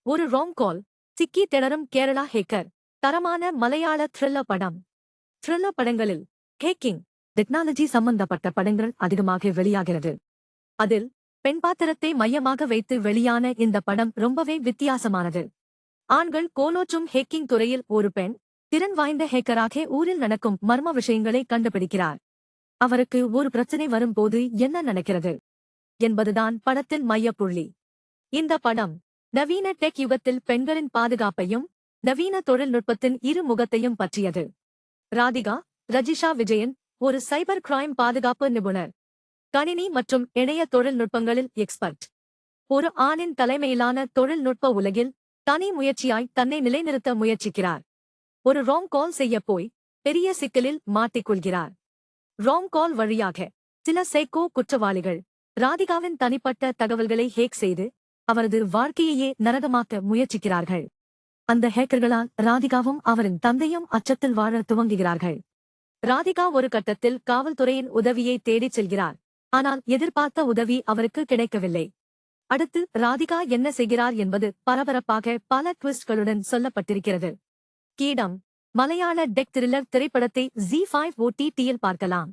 ஒரு ராங் கால் சிக்கி திணறும் கேரளா ஹேக்கர் தரமான மலையாள த்ரில்லர் படம். த்ரில்லர் படங்களில் ஹேக்கிங் டெக்னாலஜி சம்பந்தப்பட்ட படங்கள் அதிகமாக வெளியாகிறது. அதில் பெண் பாத்திரத்தை மையமாக வைத்து வெளியான இந்த படம் ரொம்பவே வித்தியாசமானது. ஆண்கள் கோலோச்சும் ஹேக்கிங் துறையில் ஒரு பெண் திறன் வாய்ந்த ஹேக்கராக ஊரில் நடக்கும் மர்ம விஷயங்களை கண்டுபிடிக்கிறார். அவருக்கு ஒரு பிரச்சனை வரும்போது என்ன நடக்கிறது என்பதுதான் படத்தின் மையப்புள்ளி. இந்த படம் நவீன டெக் யுகத்தில் பெண்களின் பாதுகாப்பையும் நவீன தொழில்நுட்பத்தின் இரு முகத்தையும் பற்றியது. ராதிகா ரஜிஷா விஜயன் ஒரு சைபர் கிரைம் பாதுகாப்பு நிபுணர், கணினி மற்றும் இணைய தொழில்நுட்பங்களில் எக்ஸ்பர்ட். ஒரு ஆணின் தலைமையிலான தொழில்நுட்ப உலகில் தனி முயற்சியாய் தன்னை நிலைநிறுத்த முயற்சிக்கிறார். ஒரு ராங் கால் செய்ய போய் பெரிய சிக்கலில் மாட்டிக்கொள்கிறார். ராங் கால் வழியாக சில சைக்கோ குற்றவாளிகள் ராதிகாவின் தனிப்பட்ட தகவல்களை ஹேக் செய்து அவரது வாழ்க்கையையே நரகமாக்க முயற்சிக்கிறார்கள். அந்த ஹேக்கர்களால் ராதிகாவும் அவரின் தந்தையும் அச்சத்தில் வாழ துவங்குகிறார்கள். ராதிகா ஒரு கட்டத்தில் காவல்துறையின் உதவியை தேடிச் செல்கிறார். ஆனால் எதிர்பார்த்த உதவி அவருக்கு கிடைக்கவில்லை. அடுத்து ராதிகா என்ன செய்கிறார் என்பது பரபரப்பாக பல ட்விஸ்ட்களுடன் சொல்லப்பட்டிருக்கிறது. கீடம் மலையாள டெக் த்ரில்லர் திரைப்படத்தை ZEE5 OTT-யில் பார்க்கலாம்.